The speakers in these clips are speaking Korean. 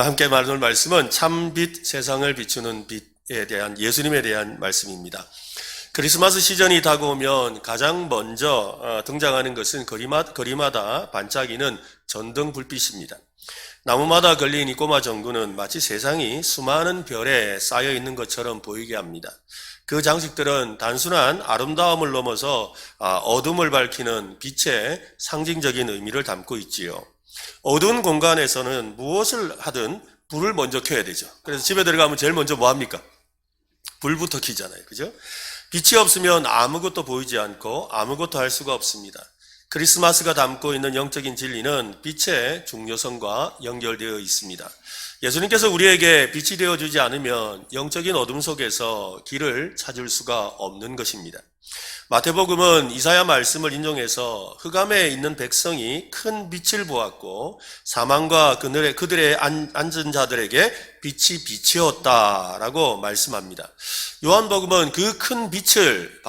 함께 나눌 말씀은 참빛, 세상을 비추는 빛에 대한 예수님에 대한 말씀입니다. 크리스마스 시즌이 다가오면 가장 먼저 등장하는 것은 거리마다 반짝이는 전등 불빛입니다. 나무마다 걸린 이 꼬마 전구는 마치 세상이 수많은 별에 쌓여 있는 것처럼 보이게 합니다. 그 장식들은 단순한 아름다움을 넘어서 어둠을 밝히는 빛의 상징적인 의미를 담고 있지요. 어두운 공간에서는 무엇을 하든 불을 먼저 켜야 되죠. 그래서 집에 들어가면 제일 먼저 뭐 합니까? 불부터 켜잖아요. 그죠? 빛이 없으면 아무것도 보이지 않고 아무것도 할 수가 없습니다. 크리스마스가 담고 있는 영적인 진리는 빛의 중요성과 연결되어 있습니다. 예수님께서 우리에게 빛이 되어주지 않으면 영적인 어둠 속에서 길을 찾을 수가 없는 것입니다. 마태복음은 이사야 말씀을 인용해서 흑암에 있는 백성이 큰 빛을 보았고 사망과 그들의 앉은 자들에게 빛이 비치었다라고 말씀합니다. 요한복음은 그 큰 빛을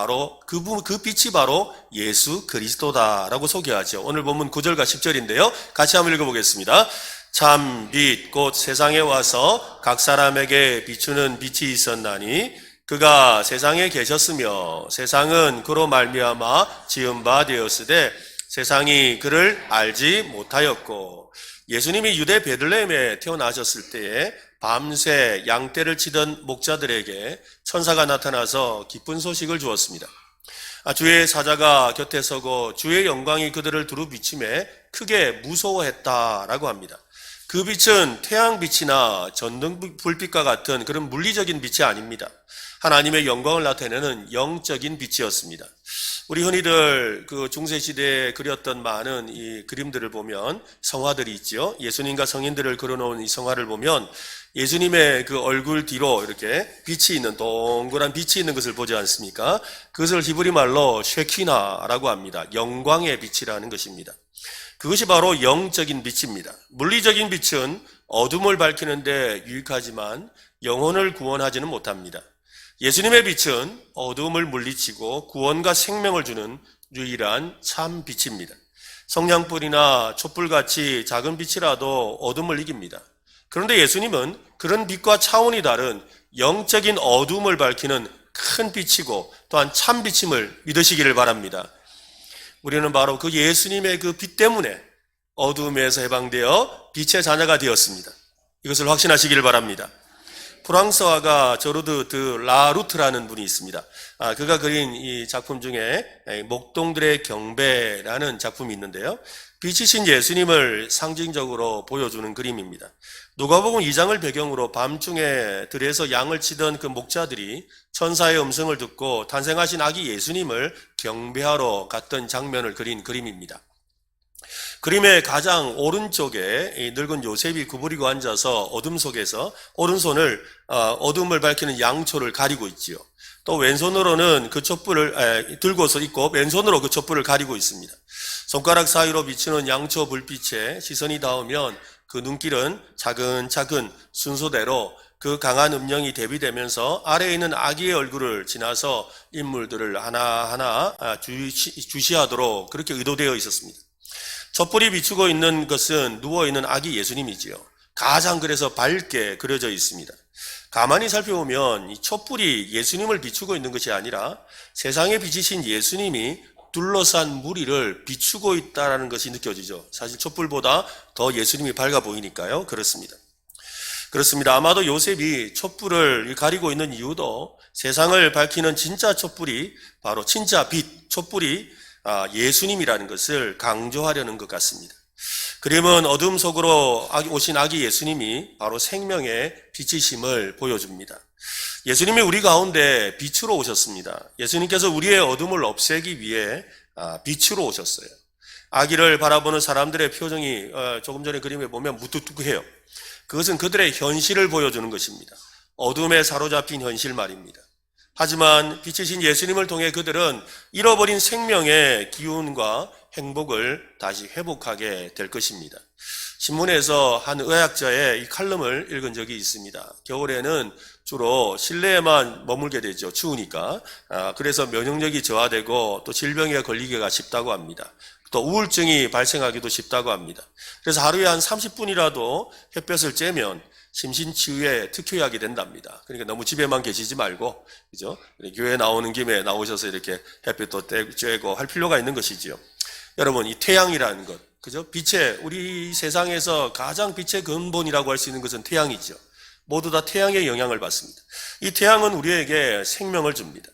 그 빛이 바로 예수 그리스도다라고 소개하죠. 오늘 본문 9절과 10절인데요. 같이 한번 읽어보겠습니다. 참 빛 곧 세상에 와서 각 사람에게 비추는 빛이 있었나니 그가 세상에 계셨으며 세상은 그로 말미암아 지은 바 되었으되 세상이 그를 알지 못하였고, 예수님이 유대 베들레헴에 태어나셨을 때에 밤새 양떼를 치던 목자들에게 천사가 나타나서 기쁜 소식을 주었습니다. 주의 사자가 곁에 서고 주의 영광이 그들을 두루 비추매 크게 무서워했다라고 합니다. 그 빛은 태양빛이나 전등 불빛과 같은 그런 물리적인 빛이 아닙니다. 하나님의 영광을 나타내는 영적인 빛이었습니다. 우리 흔히들 그 중세시대에 그렸던 많은 이 그림들을 보면 성화들이 있죠. 예수님과 성인들을 그려놓은 이 성화를 보면 예수님의 그 얼굴 뒤로 이렇게 빛이 있는, 동그란 빛이 있는 것을 보지 않습니까? 그것을 히브리 말로 쉐키나라고 합니다. 영광의 빛이라는 것입니다. 그것이 바로 영적인 빛입니다. 물리적인 빛은 어둠을 밝히는데 유익하지만 영혼을 구원하지는 못합니다. 예수님의 빛은 어둠을 물리치고 구원과 생명을 주는 유일한 참 빛입니다. 성냥불이나 촛불같이 작은 빛이라도 어둠을 이깁니다. 그런데 예수님은 그런 빛과 차원이 다른 영적인 어둠을 밝히는 큰 빛이고 또한 참 빛임을 믿으시기를 바랍니다. 우리는 바로 그 예수님의 그 빛 때문에 어둠에서 해방되어 빛의 자녀가 되었습니다. 이것을 확신하시기를 바랍니다. 프랑스화가 조르드 드 라루트라는 분이 있습니다. 그가 그린 이 작품 중에 목동들의 경배라는 작품이 있는데요. 빛이신 예수님을 상징적으로 보여주는 그림입니다. 누가복음 2장을 배경으로 밤중에 들에서 양을 치던 그 목자들이 천사의 음성을 듣고 탄생하신 아기 예수님을 경배하러 갔던 장면을 그린 그림입니다. 그림의 가장 오른쪽에 늙은 요셉이 구부리고 앉아서 어둠 속에서 오른손을 어둠을 밝히는 양초를 가리고 있지요. 또 왼손으로는 그 촛불을 들고서 있고 왼손으로 그 촛불을 가리고 있습니다. 손가락 사이로 비치는 양초 불빛에 시선이 닿으면 그 눈길은 차근차근 순서대로 그 강한 음영이 대비되면서 아래에 있는 아기의 얼굴을 지나서 인물들을 하나하나 주시하도록 그렇게 의도되어 있었습니다. 촛불이 비추고 있는 것은 누워있는 아기 예수님이지요. 가장 그래서 밝게 그려져 있습니다. 가만히 살펴보면 이 촛불이 예수님을 비추고 있는 것이 아니라 세상에 비치신 예수님이 둘러싼 무리를 비추고 있다는 것이 느껴지죠. 사실 촛불보다 더 예수님이 밝아 보이니까요. 그렇습니다. 아마도 요셉이 촛불을 가리고 있는 이유도 세상을 밝히는 진짜 촛불이 바로 진짜 빛, 촛불이 예수님이라는 것을 강조하려는 것 같습니다. 그림은 어둠 속으로 오신 아기 예수님이 바로 생명의 빛이심을 보여줍니다. 예수님이 우리 가운데 빛으로 오셨습니다. 예수님께서 우리의 어둠을 없애기 위해 빛으로 오셨어요. 아기를 바라보는 사람들의 표정이 조금 전에 그림에 보면 무뚝뚝해요. 그것은 그들의 현실을 보여주는 것입니다. 어둠에 사로잡힌 현실 말입니다. 하지만 빛이신 예수님을 통해 그들은 잃어버린 생명의 기운과 행복을 다시 회복하게 될 것입니다. 신문에서 한 의학자의 이 칼럼을 읽은 적이 있습니다. 겨울에는 주로 실내에만 머물게 되죠. 추우니까. 그래서 면역력이 저하되고 또 질병에 걸리기가 쉽다고 합니다. 또 우울증이 발생하기도 쉽다고 합니다. 그래서 하루에 한 30분이라도 햇볕을 쬐면 심신치유에 특효약이 된답니다. 그러니까 너무 집에만 계시지 말고, 그죠? 교회 나오는 김에 나오셔서 이렇게 햇빛도 쬐고 할 필요가 있는 것이지요. 여러분, 이 태양이라는 것, 그죠? 우리 세상에서 가장 빛의 근본이라고 할 수 있는 것은 태양이죠. 모두 다 태양의 영향을 받습니다. 이 태양은 우리에게 생명을 줍니다.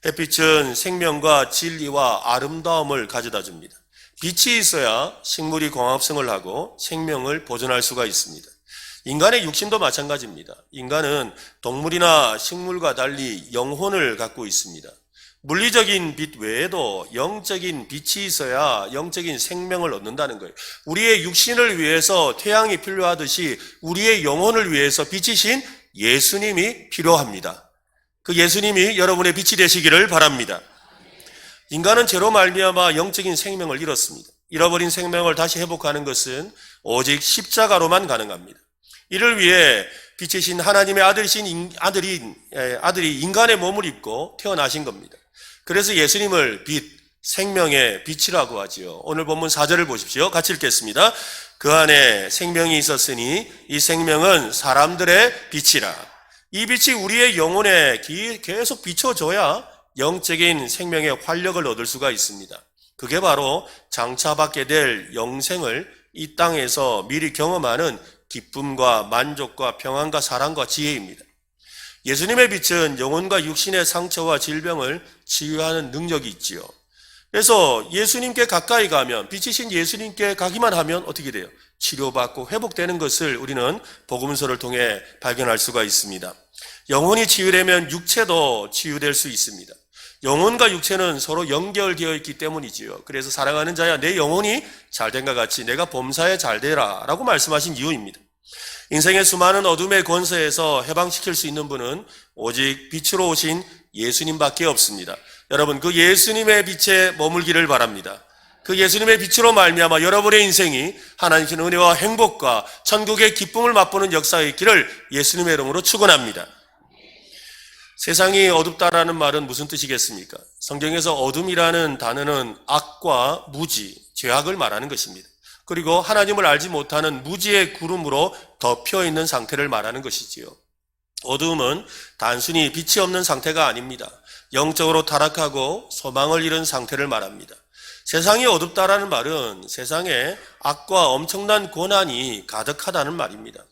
햇빛은 생명과 진리와 아름다움을 가져다 줍니다. 빛이 있어야 식물이 광합성을 하고 생명을 보존할 수가 있습니다. 인간의 육신도 마찬가지입니다. 인간은 동물이나 식물과 달리 영혼을 갖고 있습니다. 물리적인 빛 외에도 영적인 빛이 있어야 영적인 생명을 얻는다는 거예요. 우리의 육신을 위해서 태양이 필요하듯이 우리의 영혼을 위해서 빛이신 예수님이 필요합니다. 그 예수님이 여러분의 빛이 되시기를 바랍니다. 인간은 죄로 말미암아 영적인 생명을 잃었습니다. 잃어버린 생명을 다시 회복하는 것은 오직 십자가로만 가능합니다. 이를 위해 빛이신 하나님의 아들이 인간의 몸을 입고 태어나신 겁니다. 그래서 예수님을 빛, 생명의 빛이라고 하지요. 오늘 본문 4절을 보십시오. 같이 읽겠습니다. 그 안에 생명이 있었으니 이 생명은 사람들의 빛이라. 이 빛이 우리의 영혼에 계속 비춰줘야 영적인 생명의 활력을 얻을 수가 있습니다. 그게 바로 장차 받게 될 영생을 이 땅에서 미리 경험하는 기쁨과 만족과 평안과 사랑과 지혜입니다. 예수님의 빛은 영혼과 육신의 상처와 질병을 치유하는 능력이 있지요. 그래서 예수님께 가까이 가면, 빛이신 예수님께 가기만 하면 어떻게 돼요? 치료받고 회복되는 것을 우리는 복음서를 통해 발견할 수가 있습니다. 영혼이 치유되면 육체도 치유될 수 있습니다. 영혼과 육체는 서로 연결되어 있기 때문이지요. 그래서 사랑하는 자야, 내 영혼이 잘된과 같이 내가 범사에 잘되라 라고 말씀하신 이유입니다. 인생의 수많은 어둠의 권세에서 해방시킬 수 있는 분은 오직 빛으로 오신 예수님밖에 없습니다. 여러분, 그 예수님의 빛에 머물기를 바랍니다. 그 예수님의 빛으로 말미암아 여러분의 인생이 하나님의 은혜와 행복과 천국의 기쁨을 맛보는 역사가 있기를 예수님의 이름으로 축원합니다. 세상이 어둡다라는 말은 무슨 뜻이겠습니까? 성경에서 어둠이라는 단어는 악과 무지, 죄악을 말하는 것입니다. 그리고 하나님을 알지 못하는 무지의 구름으로 덮여 있는 상태를 말하는 것이지요. 어두움은 단순히 빛이 없는 상태가 아닙니다. 영적으로 타락하고 소망을 잃은 상태를 말합니다. 세상이 어둡다라는 말은 세상에 악과 엄청난 고난이 가득하다는 말입니다.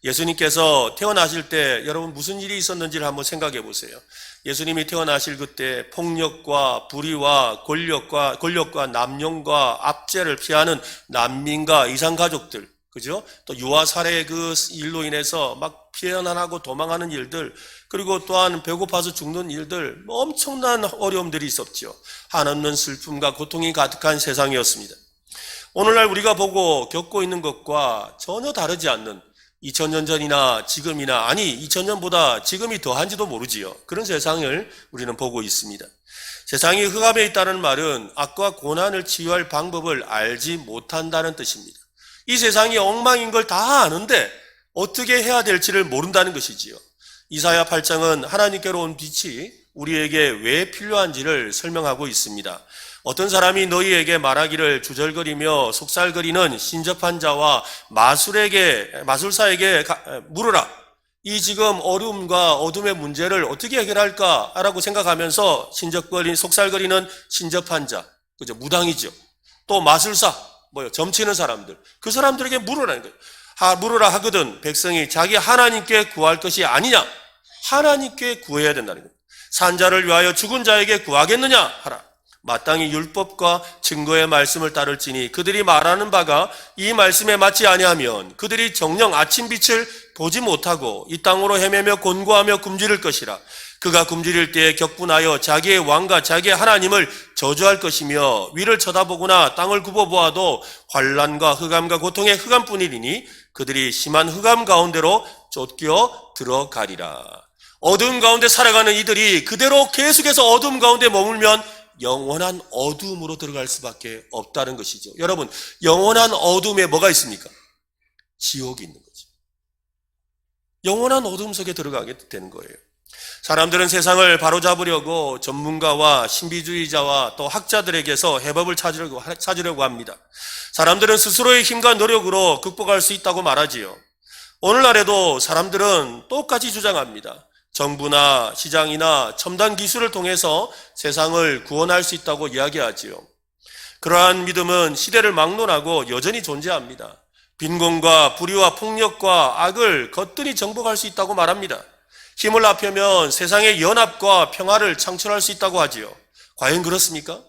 예수님께서 태어나실 때 여러분 무슨 일이 있었는지를 한번 생각해 보세요. 예수님이 태어나실 그때 폭력과 불의와 권력과 남용과 압제를 피하는 난민과 이산가족들, 그죠? 또 유아 살해 그 일로 인해서 막 피해난하고 도망하는 일들, 그리고 또한 배고파서 죽는 일들, 엄청난 어려움들이 있었죠. 한없는 슬픔과 고통이 가득한 세상이었습니다. 오늘날 우리가 보고 겪고 있는 것과 전혀 다르지 않는 2000년 전이나 지금이나, 아니 2000년보다 지금이 더한지도 모르지요. 그런 세상을 우리는 보고 있습니다. 세상이 흑암에 있다는 말은 악과 고난을 치유할 방법을 알지 못한다는 뜻입니다. 이 세상이 엉망인 걸 다 아는데 어떻게 해야 될지를 모른다는 것이지요. 이사야 8장은 하나님께로 온 빛이 우리에게 왜 필요한지를 설명하고 있습니다. 어떤 사람이 너희에게 말하기를 주절거리며 속살거리는 신접한 자와 마술사에게 물으라. 이 지금 어려움과 어둠의 문제를 어떻게 해결할까라고 생각하면서 속살거리는 신접한 자, 그죠? 무당이죠. 또 마술사, 점치는 사람들. 그 사람들에게 물으라는 거예요. 물으라 하거든 백성이 자기 하나님께 구할 것이 아니냐? 하나님께 구해야 된다는 거예요. 산 자를 위하여 죽은 자에게 구하겠느냐? 하라. 마땅히 율법과 증거의 말씀을 따를지니 그들이 말하는 바가 이 말씀에 맞지 아니하면 그들이 정녕 아침 빛을 보지 못하고 이 땅으로 헤매며 곤고하며 굶주릴 것이라. 그가 굶주릴 때에 격분하여 자기의 왕과 자기의 하나님을 저주할 것이며 위를 쳐다보거나 땅을 굽어보아도 환난과 흑암과 고통의 흑암뿐이니 그들이 심한 흑암 가운데로 쫓겨 들어가리라. 어두움 가운데 살아가는 이들이 그대로 계속해서 어두움 가운데 머물면 영원한 어두움으로 들어갈 수밖에 없다는 것이죠. 여러분, 영원한 어두움에 뭐가 있습니까? 지옥이 있는 거죠. 영원한 어두움 속에 들어가게 되는 거예요. 사람들은 세상을 바로잡으려고 전문가와 신비주의자와 또 학자들에게서 해법을 찾으려고 합니다. 사람들은 스스로의 힘과 노력으로 극복할 수 있다고 말하지요. 오늘날에도 사람들은 똑같이 주장합니다. 정부나 시장이나 첨단 기술을 통해서 세상을 구원할 수 있다고 이야기하지요. 그러한 믿음은 시대를 막론하고 여전히 존재합니다. 빈곤과 불의와 폭력과 악을 거뜬히 정복할 수 있다고 말합니다. 힘을 합하면 세상의 연합과 평화를 창출할 수 있다고 하지요. 과연 그렇습니까?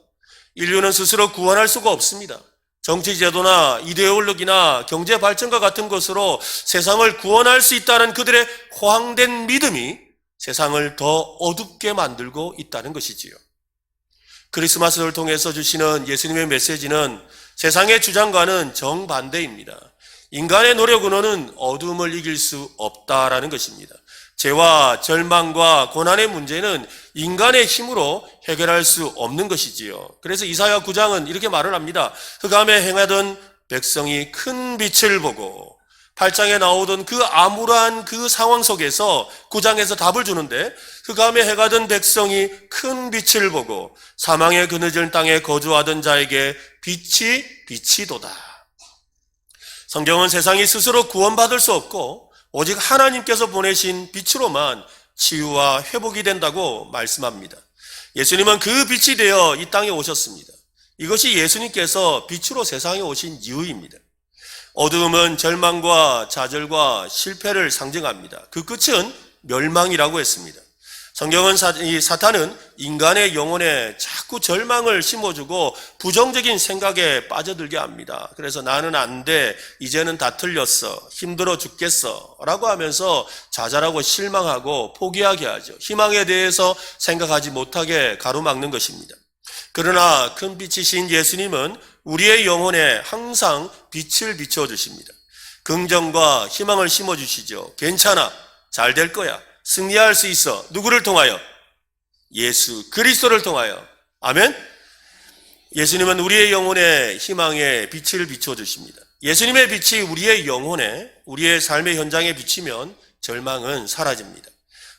인류는 스스로 구원할 수가 없습니다. 정치제도나 이데올로기나 경제발전과 같은 것으로 세상을 구원할 수 있다는 그들의 호황된 믿음이 세상을 더 어둡게 만들고 있다는 것이지요. 크리스마스를 통해서 주시는 예수님의 메시지는 세상의 주장과는 정반대입니다. 인간의 노력으로는 어둠을 이길 수 없다라는 것입니다. 죄와 절망과 고난의 문제는 인간의 힘으로 해결할 수 없는 것이지요. 그래서 이사야 9장은 이렇게 말을 합니다. 흑암에 행하던 백성이 큰 빛을 보고, 8장에 나오던 그 암울한 그 상황 속에서 9장에서 답을 주는데, 흑암에 행하던 백성이 큰 빛을 보고 사망의 그늘진 땅에 거주하던 자에게 빛이 도다. 성경은 세상이 스스로 구원받을 수 없고 오직 하나님께서 보내신 빛으로만 치유와 회복이 된다고 말씀합니다. 예수님은 그 빛이 되어 이 땅에 오셨습니다. 이것이 예수님께서 빛으로 세상에 오신 이유입니다. 어두움은 절망과 좌절과 실패를 상징합니다. 그 끝은 멸망이라고 했습니다. 성경은 사탄은 인간의 영혼에 자꾸 절망을 심어주고 부정적인 생각에 빠져들게 합니다. 그래서 나는 안 돼, 이제는 다 틀렸어, 힘들어 죽겠어 라고 하면서 좌절하고 실망하고 포기하게 하죠. 희망에 대해서 생각하지 못하게 가로막는 것입니다. 그러나 큰 빛이신 예수님은 우리의 영혼에 항상 빛을 비춰주십니다. 긍정과 희망을 심어주시죠. 괜찮아, 잘 될 거야, 승리할 수 있어. 누구를 통하여? 예수 그리스도를 통하여. 아멘. 예수님은 우리의 영혼에 희망의 빛을 비춰주십니다. 예수님의 빛이 우리의 영혼에, 우리의 삶의 현장에 비치면 절망은 사라집니다.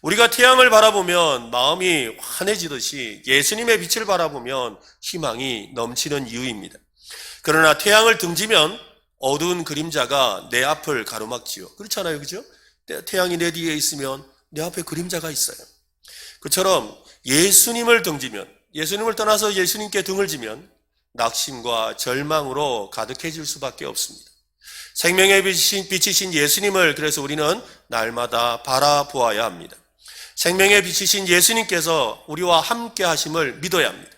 우리가 태양을 바라보면 마음이 환해지듯이 예수님의 빛을 바라보면 희망이 넘치는 이유입니다. 그러나 태양을 등지면 어두운 그림자가 내 앞을 가로막지요. 그렇잖아요, 그죠? 태양이 내 뒤에 있으면 내 앞에 그림자가 있어요. 그처럼 예수님을 등지면, 예수님을 떠나서 예수님께 등을 지면 낙심과 절망으로 가득해질 수밖에 없습니다. 생명의 빛이신 예수님을 그래서 우리는 날마다 바라보아야 합니다. 생명의 빛이신 예수님께서 우리와 함께 하심을 믿어야 합니다.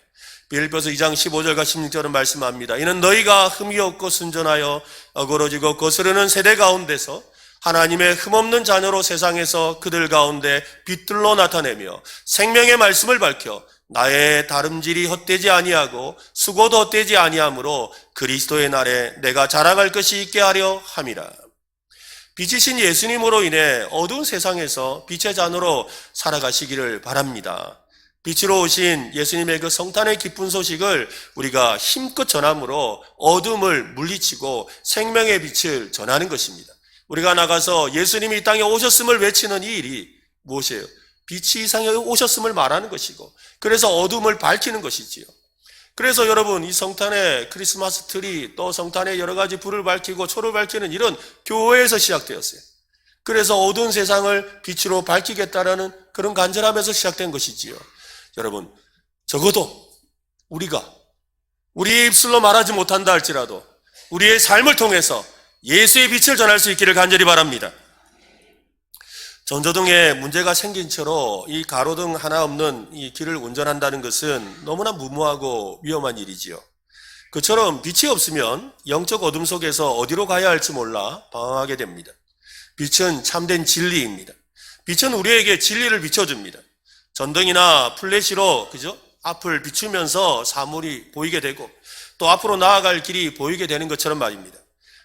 빌립보서 2장 15절과 16절은 말씀합니다. 이는 너희가 흠이 없고 순전하여 어그러지고 거스르는 세대 가운데서 하나님의 흠없는 자녀로 세상에서 그들 가운데 빛들로 나타내며 생명의 말씀을 밝혀 나의 다름질이 헛되지 아니하고 수고도 헛되지 아니하므로 그리스도의 날에 내가 자랑할 것이 있게 하려 함이라. 빛이신 예수님으로 인해 어두운 세상에서 빛의 자녀로 살아가시기를 바랍니다. 빛으로 오신 예수님의 그 성탄의 기쁜 소식을 우리가 힘껏 전함으로 어둠을 물리치고 생명의 빛을 전하는 것입니다. 우리가 나가서 예수님이 이 땅에 오셨음을 외치는 이 일이 무엇이에요? 빛이 이 땅에 오셨음을 말하는 것이고, 그래서 어둠을 밝히는 것이지요. 그래서 여러분, 이 성탄의 크리스마스 트리, 또 성탄의 여러 가지 불을 밝히고 초를 밝히는 일은 교회에서 시작되었어요. 그래서 어두운 세상을 빛으로 밝히겠다라는 그런 간절함에서 시작된 것이지요. 여러분, 적어도 우리가 우리의 입술로 말하지 못한다 할지라도 우리의 삶을 통해서 예수의 빛을 전할 수 있기를 간절히 바랍니다. 전조등에 문제가 생긴 채로 이 가로등 하나 없는 이 길을 운전한다는 것은 너무나 무모하고 위험한 일이지요. 그처럼 빛이 없으면 영적 어둠 속에서 어디로 가야 할지 몰라 방황하게 됩니다. 빛은 참된 진리입니다. 빛은 우리에게 진리를 비춰줍니다. 전등이나 플래시로, 그죠? 앞을 비추면서 사물이 보이게 되고 또 앞으로 나아갈 길이 보이게 되는 것처럼 말입니다.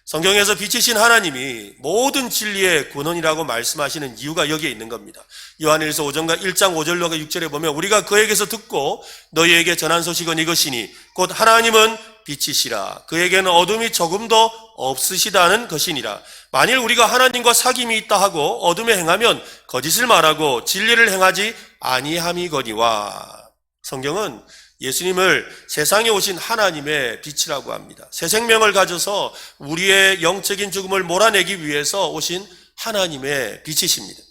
성경에서 빛이신 하나님이 모든 진리의 근원이라고 말씀하시는 이유가 여기에 있는 겁니다. 요한일서 5장 1장 5절로 6절에 보면 우리가 그에게서 듣고 너희에게 전한 소식은 이것이니 곧 하나님은 빛이시라. 그에게는 어둠이 조금도 없으시다는 것이니라. 만일 우리가 하나님과 사귐이 있다 하고 어둠에 행하면 거짓을 말하고 진리를 행하지 아니함이거니와. 성경은 예수님을 세상에 오신 하나님의 빛이라고 합니다. 새 생명을 가져서 우리의 영적인 죽음을 몰아내기 위해서 오신 하나님의 빛이십니다.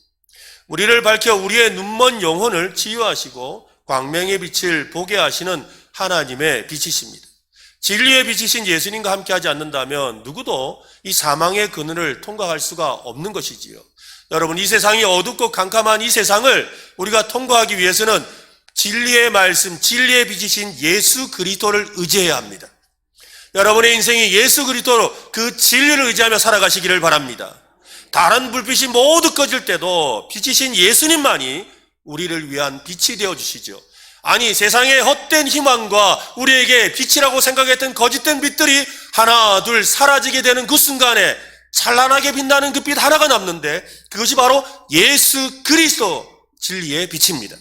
우리를 밝혀 우리의 눈먼 영혼을 치유하시고 광명의 빛을 보게 하시는 하나님의 빛이십니다. 진리의 빛이신 예수님과 함께하지 않는다면 누구도 이 사망의 그늘을 통과할 수가 없는 것이지요. 여러분, 이 세상이 어둡고 캄캄한 이 세상을 우리가 통과하기 위해서는 진리의 말씀, 진리의 빛이신 예수 그리스도를 의지해야 합니다. 여러분의 인생이 예수 그리스도로 그 진리를 의지하며 살아가시기를 바랍니다. 다른 불빛이 모두 꺼질 때도 빛이신 예수님만이 우리를 위한 빛이 되어주시죠. 아니, 세상의 헛된 희망과 우리에게 빛이라고 생각했던 거짓된 빛들이 하나 둘 사라지게 되는 그 순간에 찬란하게 빛나는 그 빛 하나가 남는데 그것이 바로 예수 그리스도 진리의 빛입니다.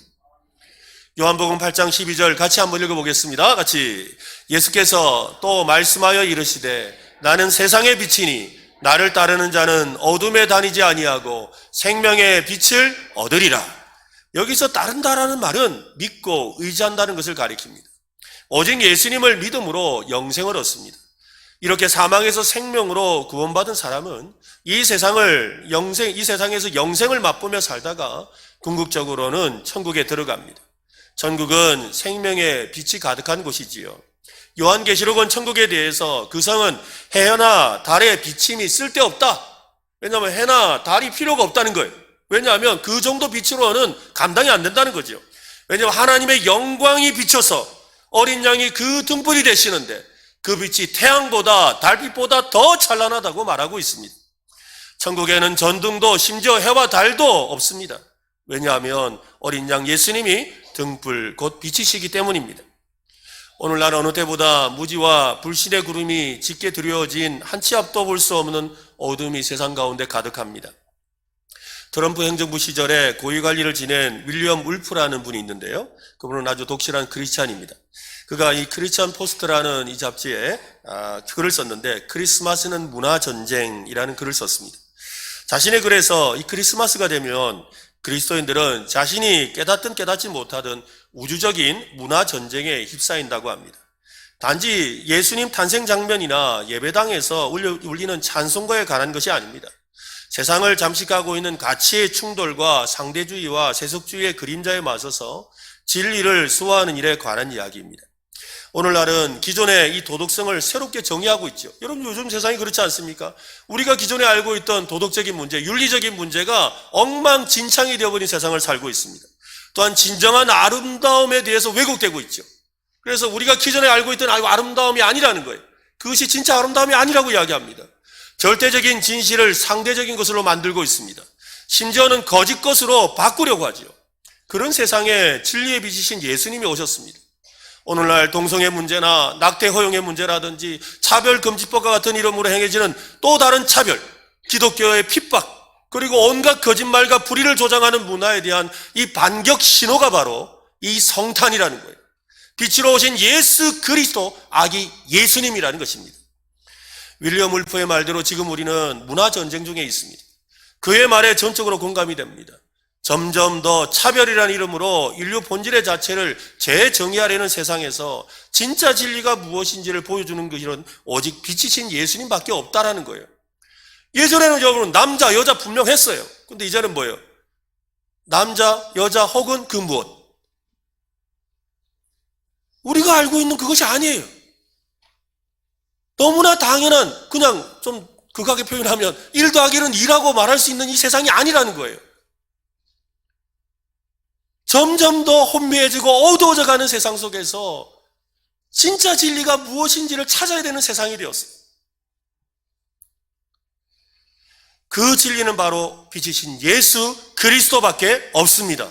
요한복음 8장 12절 같이 한번 읽어보겠습니다. 같이. 예수께서 또 말씀하여 이르시되 나는 세상의 빛이니 나를 따르는 자는 어둠에 다니지 아니하고 생명의 빛을 얻으리라. 여기서 따른다라는 말은 믿고 의지한다는 것을 가리킵니다. 오직 예수님을 믿음으로 영생을 얻습니다. 이렇게 사망에서 생명으로 구원받은 사람은 이 세상에서 영생을 맛보며 살다가 궁극적으로는 천국에 들어갑니다. 천국은 생명의 빛이 가득한 곳이지요. 요한계시록은 천국에 대해서 그 성은 해나 달의 비침이 쓸데없다. 왜냐하면 해나 달이 필요가 없다는 거예요. 왜냐하면 그 정도 빛으로는 감당이 안 된다는 거죠. 왜냐하면 하나님의 영광이 비쳐서 어린 양이 그 등불이 되시는데 그 빛이 태양보다 달빛보다 더 찬란하다고 말하고 있습니다. 천국에는 전등도 심지어 해와 달도 없습니다. 왜냐하면 어린 양 예수님이 등불 곧 빛이시기 때문입니다. 오늘날 어느 때보다 무지와 불신의 구름이 짙게 두려워진 한 치 앞도 볼 수 없는 어둠이 세상 가운데 가득합니다. 트럼프 행정부 시절에 고위관리를 지낸 윌리엄 울프라는 분이 있는데요. 그분은 아주 독실한 크리스찬입니다. 그가 이 크리스찬 포스트라는 이 잡지에 글을 썼는데 크리스마스는 문화전쟁이라는 글을 썼습니다. 자신의 글에서 이 크리스마스가 되면 그리스도인들은 자신이 깨닫든 깨닫지 못하든 우주적인 문화전쟁에 휩싸인다고 합니다. 단지 예수님 탄생 장면이나 예배당에서 울리는 찬송가에 관한 것이 아닙니다. 세상을 잠식하고 있는 가치의 충돌과 상대주의와 세속주의의 그림자에 맞서서 진리를 수호하는 일에 관한 이야기입니다. 오늘날은 기존의 이 도덕성을 새롭게 정의하고 있죠. 여러분, 요즘 세상이 그렇지 않습니까? 우리가 기존에 알고 있던 도덕적인 문제, 윤리적인 문제가 엉망진창이 되어버린 세상을 살고 있습니다. 또한 진정한 아름다움에 대해서 왜곡되고 있죠. 그래서 우리가 기존에 알고 있던 아름다움이 아니라는 거예요. 그것이 진짜 아름다움이 아니라고 이야기합니다. 절대적인 진실을 상대적인 것으로 만들고 있습니다. 심지어는 거짓 것으로 바꾸려고 하죠. 그런 세상에 진리의 빛이신 예수님이 오셨습니다. 오늘날 동성애 문제나 낙태 허용의 문제라든지 차별금지법과 같은 이름으로 행해지는 또 다른 차별, 기독교의 핍박, 그리고 온갖 거짓말과 불의를 조장하는 문화에 대한 이 반격 신호가 바로 이 성탄이라는 거예요. 빛으로 오신 예수 그리스도, 아기 예수님이라는 것입니다. 윌리엄 울프의 말대로 지금 우리는 문화전쟁 중에 있습니다. 그의 말에 전적으로 공감이 됩니다. 점점 더 차별이라는 이름으로 인류 본질의 자체를 재정의하려는 세상에서 진짜 진리가 무엇인지를 보여주는 것은 오직 빛이신 예수님밖에 없다라는 거예요. 예전에는 여러분 남자, 여자 분명했어요. 근데 이제는 뭐예요? 남자, 여자 혹은 그 무엇. 우리가 알고 있는 그것이 아니에요. 너무나 당연한, 그냥 좀 극하게 표현하면 1 더하기 1은 2라고 말할 수 있는 이 세상이 아니라는 거예요. 점점 더 혼미해지고 어두워져 가는 세상 속에서 진짜 진리가 무엇인지를 찾아야 되는 세상이 되었어요. 그 진리는 바로 빛이신 예수 그리스도밖에 없습니다.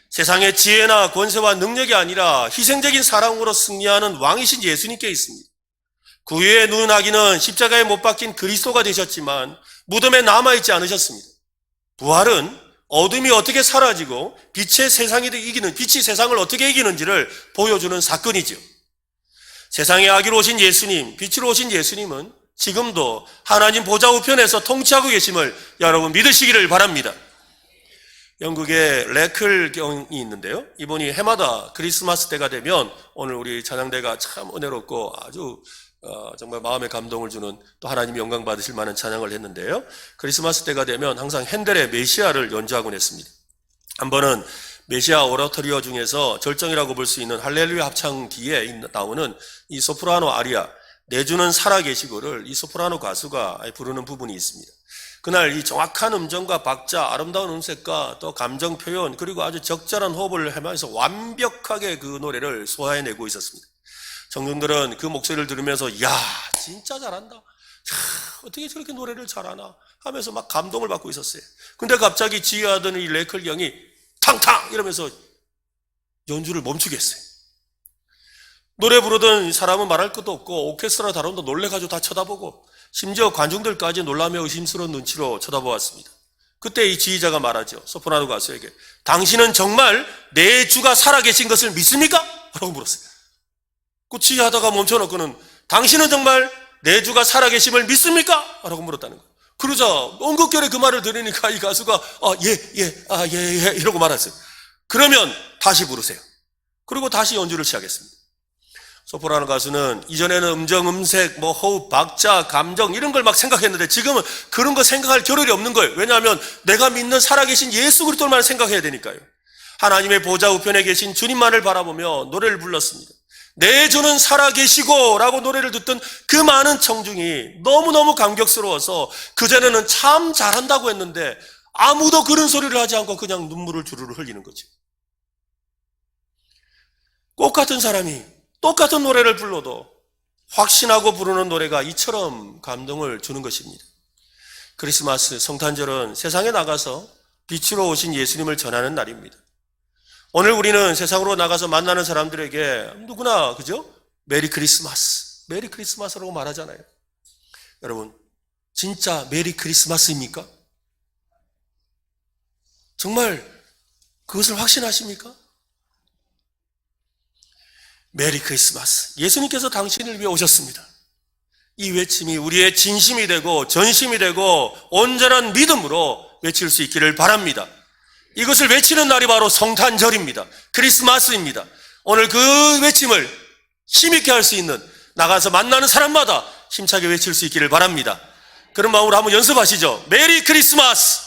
세상의 지혜나 권세와 능력이 아니라 희생적인 사랑으로 승리하는 왕이신 예수님께 있습니다. 구유의 눈아기는 십자가에 못 박힌 그리스도가 되셨지만 무덤에 남아있지 않으셨습니다. 부활은 어둠이 어떻게 사라지고 빛이 세상을 어떻게 이기는지를 보여주는 사건이죠. 세상의 악으로 오신 예수님, 빛으로 오신 예수님은 지금도 하나님 보좌 우편에서 통치하고 계심을 여러분 믿으시기를 바랍니다. 영국에 레클 경이 있는데요. 이분이 해마다 크리스마스 때가 되면 오늘 우리 찬양대가 참 은혜롭고 아주 정말 마음에 감동을 주는 또 하나님 영광 받으실 만한 찬양을 했는데요. 크리스마스 때가 되면 항상 핸델의 메시아를 연주하곤 했습니다. 한 번은 메시아 오라토리오 중에서 절정이라고 볼 수 있는 할렐루야 합창 뒤에 나오는 이 소프라노 아리아 내주는 살아계시고를 이 소프라노 가수가 부르는 부분이 있습니다. 그날 이 정확한 음정과 박자, 아름다운 음색과 또 감정 표현 그리고 아주 적절한 호흡을 하면서 완벽하게 그 노래를 소화해내고 있었습니다. 청중들은 그 목소리를 들으면서 야 진짜 잘한다. 어떻게 저렇게 노래를 잘하나 하면서 막 감동을 받고 있었어요. 근데 갑자기 지휘하던 이 레클 경이 탕탕 이러면서 연주를 멈추게 했어요. 노래 부르던 사람은 말할 것도 없고 오케스트라 다룬도 놀래가지고 다 쳐다보고 심지어 관중들까지 놀라며 의심스러운 눈치로 쳐다보았습니다. 그때 이 지휘자가 말하죠. 소프라노 가수에게 당신은 정말 내 주가 살아계신 것을 믿습니까? 라고 물었어요. 그 지휘하다가 멈춰놓고는 당신은 정말 내 주가 살아계심을 믿습니까? 라고 물었다는 거예요. 그러자 엉겁결에 그 말을 들으니까 이 가수가 예 이러고 말았어요. 그러면 다시 부르세요. 그리고 다시 연주를 시작했습니다. 소프라노 가수는 이전에는 음정, 음색, 호흡, 박자, 감정 이런 걸 막 생각했는데 지금은 그런 거 생각할 겨를이 없는 거예요. 왜냐하면 내가 믿는 살아계신 예수 그리스도만 생각해야 되니까요. 하나님의 보좌 우편에 계신 주님만을 바라보며 노래를 불렀습니다. 내 주는 살아계시고 라고 노래를 듣던 그 많은 청중이 너무너무 감격스러워서 그전에는 참 잘한다고 했는데 아무도 그런 소리를 하지 않고 그냥 눈물을 주르르 흘리는 거죠. 꽃 같은 사람이 똑같은 노래를 불러도 확신하고 부르는 노래가 이처럼 감동을 주는 것입니다. 크리스마스 성탄절은 세상에 나가서 빛으로 오신 예수님을 전하는 날입니다. 오늘 우리는 세상으로 나가서 만나는 사람들에게 누구나 그죠? 메리 크리스마스, 메리 크리스마스라고 말하잖아요. 여러분 진짜 메리 크리스마스입니까? 정말 그것을 확신하십니까? 메리 크리스마스. 예수님께서 당신을 위해 오셨습니다. 이 외침이 우리의 진심이 되고 전심이 되고 온전한 믿음으로 외칠 수 있기를 바랍니다. 이것을 외치는 날이 바로 성탄절입니다. 크리스마스입니다. 오늘 그 외침을 힘있게 할 수 있는 나가서 만나는 사람마다 힘차게 외칠 수 있기를 바랍니다. 그런 마음으로 한번 연습하시죠. 메리 크리스마스.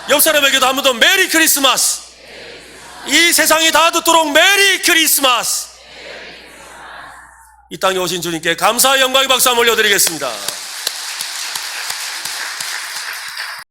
옆 사람에게도 한 번 더 메리 크리스마스. 이 세상이 다 듣도록 메리 크리스마스. 이 땅에 오신 주님께 감사의 영광의 박수 한번 올려드리겠습니다.